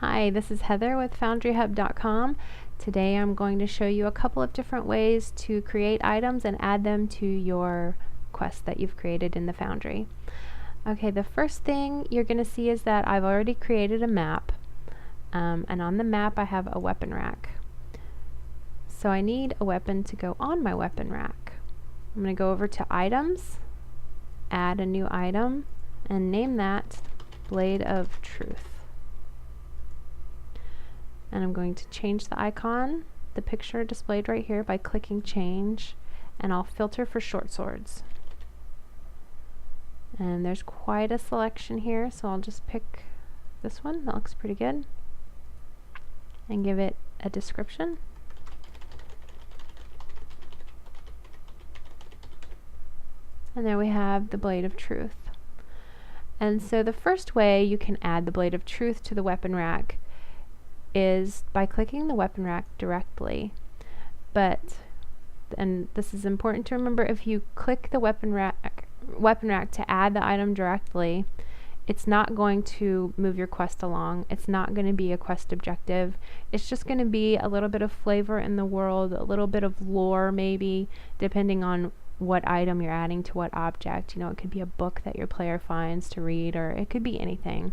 Hi, this is Heather with foundryhub.com. Today I'm going to show you a couple of different ways to create items and add them to your quest that you've created in the Foundry. Okay, the first thing you're going to see is that I've already created a map, and on the map I have a weapon rack. So I need a weapon to go on my weapon rack. I'm going to go over to Items, add a new item, and name that Blade of Truth. And I'm going to change the icon, the picture displayed right here, by clicking change, and I'll filter for short swords. And there's quite a selection here, so I'll just pick this one. That looks pretty good, and give it a description. And there we have the Blade of Truth. And so the first way you can add the Blade of Truth to the weapon rack is by clicking the weapon rack directly. And this is important to remember, if you click the weapon rack to add the item directly, it's not going to move your quest along. It's not going to be a quest objective. It's just going to be a little bit of flavor in the world, a little bit of lore maybe, depending on what item you're adding to what object. You know, it could be a book that your player finds to read, or it could be anything.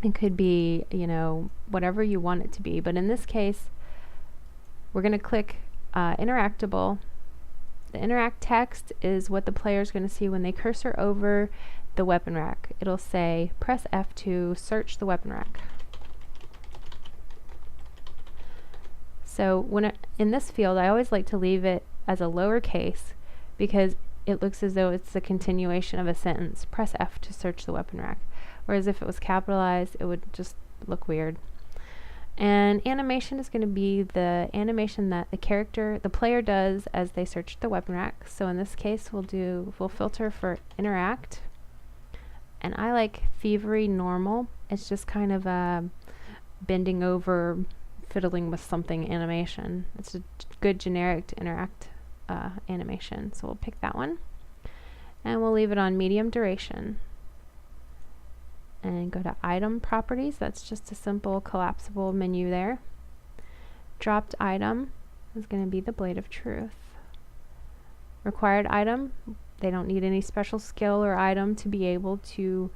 It could be, you know, whatever you want it to be. But in this case, we're going to click interactable. The interact text is what the player is going to see when they cursor over the weapon rack. It'll say, press F to search the weapon rack. So in this field, I always like to leave it as a lowercase because it looks as though it's a continuation of a sentence. Press F to search the weapon rack. Whereas if it was capitalized, it would just look weird. And animation is going to be the animation that the player does as they search the weapon rack. So in this case, we'll filter for interact. And I like thievery normal. It's just kind of a bending over, fiddling with something animation. It's a good generic to interact animation. So we'll pick that one. And we'll leave it on medium duration. And go to item properties. That's just a simple collapsible menu there. Dropped item is going to be the Blade of Truth. Required item, they don't need any special skill or item to be able to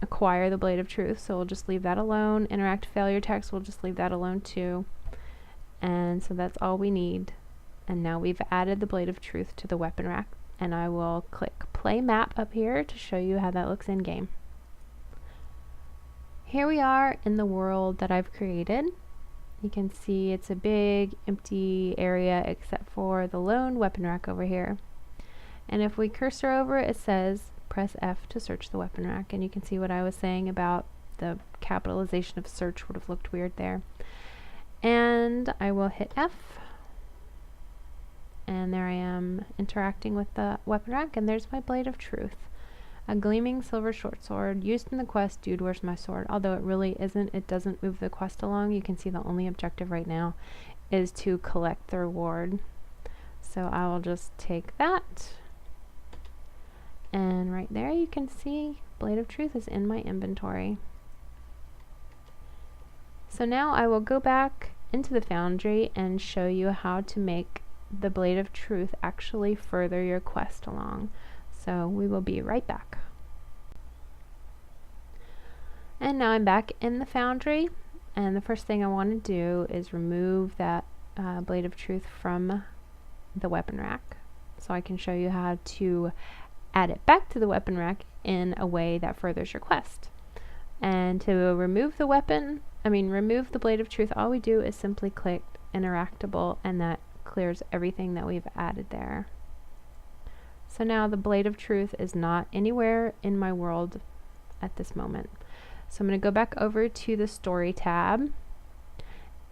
acquire the Blade of Truth, so we'll just leave that alone. Interact failure text, we'll just leave that alone too. And so that's all we need. And now we've added the Blade of Truth to the weapon rack, and I will click play map up here to show you how that looks in game. Here we are in the world that I've created. You can see it's a big empty area except for the lone weapon rack over here. And if we cursor over it, it says press F to search the weapon rack, and you can see what I was saying about the capitalization of search would have looked weird there. And I will hit F, and there I am interacting with the weapon rack, and there's my Blade of Truth. A gleaming silver short sword used in the quest, Dude, Where's My Sword? Although it really isn't, it doesn't move the quest along. You can see the only objective right now is to collect the reward. So I will just take that, and right there you can see Blade of Truth is in my inventory. So now I will go back into the Foundry and show you how to make the Blade of Truth actually further your quest along. So we will be right back. And now I'm back in the Foundry, and the first thing I want to do is remove that Blade of Truth from the weapon rack, so I can show you how to add it back to the weapon rack in a way that furthers your quest. And to remove the Blade of Truth, all we do is simply click interactable, and that clears everything that we've added there. So now the Blade of Truth is not anywhere in my world at this moment. So I'm going to go back over to the Story tab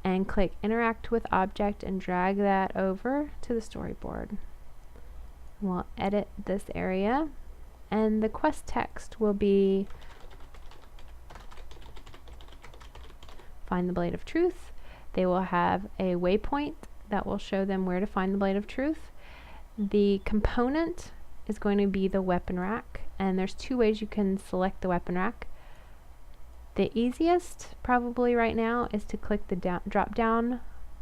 and click Interact with Object and drag that over to the storyboard. We'll edit this area, and the quest text will be Find the Blade of Truth. They will have a waypoint that will show them where to find the Blade of Truth. The component is going to be the weapon rack, and there's two ways you can select the weapon rack. The easiest probably right now is to click the drop down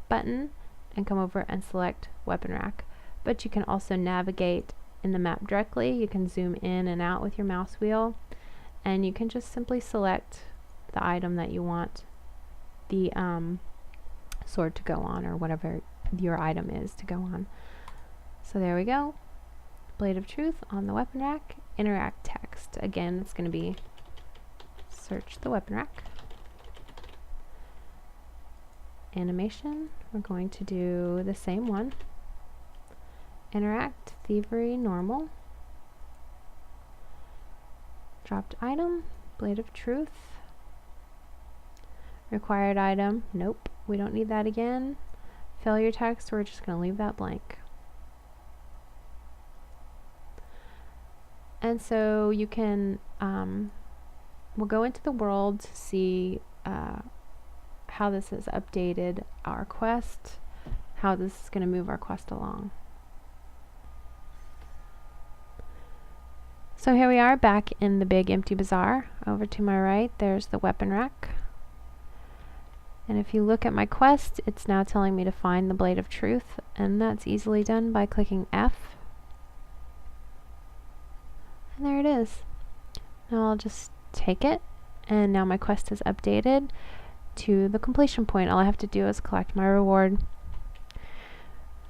button and come over and select weapon rack. But you can also navigate in the map directly. You can zoom in and out with your mouse wheel, and you can just simply select the item that you want the sword to go on, or whatever your item is to go on. So there we go. Blade of Truth on the weapon rack. Interact text. Again, it's going to be search the weapon rack. Animation, we're going to do the same one. Interact, thievery, normal. Dropped item, Blade of Truth. Required item, nope, we don't need that again. Failure text, we're just going to leave that blank. And so you can, we'll go into the world to see how this has updated our quest, how this is going to move our quest along. So here we are back in the big empty bazaar. Over to my right, there's the weapon rack. And if you look at my quest, it's now telling me to find the Blade of Truth, and that's easily done by clicking F. And there it is. Now I'll just take it, and now my quest is updated to the completion point. All I have to do is collect my reward.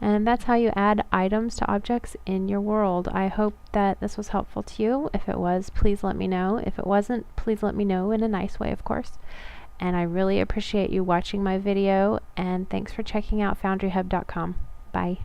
And that's how you add items to objects in your world. I hope that this was helpful to you. If it was, please let me know. If it wasn't, please let me know in a nice way, of course. And I really appreciate you watching my video, and thanks for checking out foundryhub.com. Bye.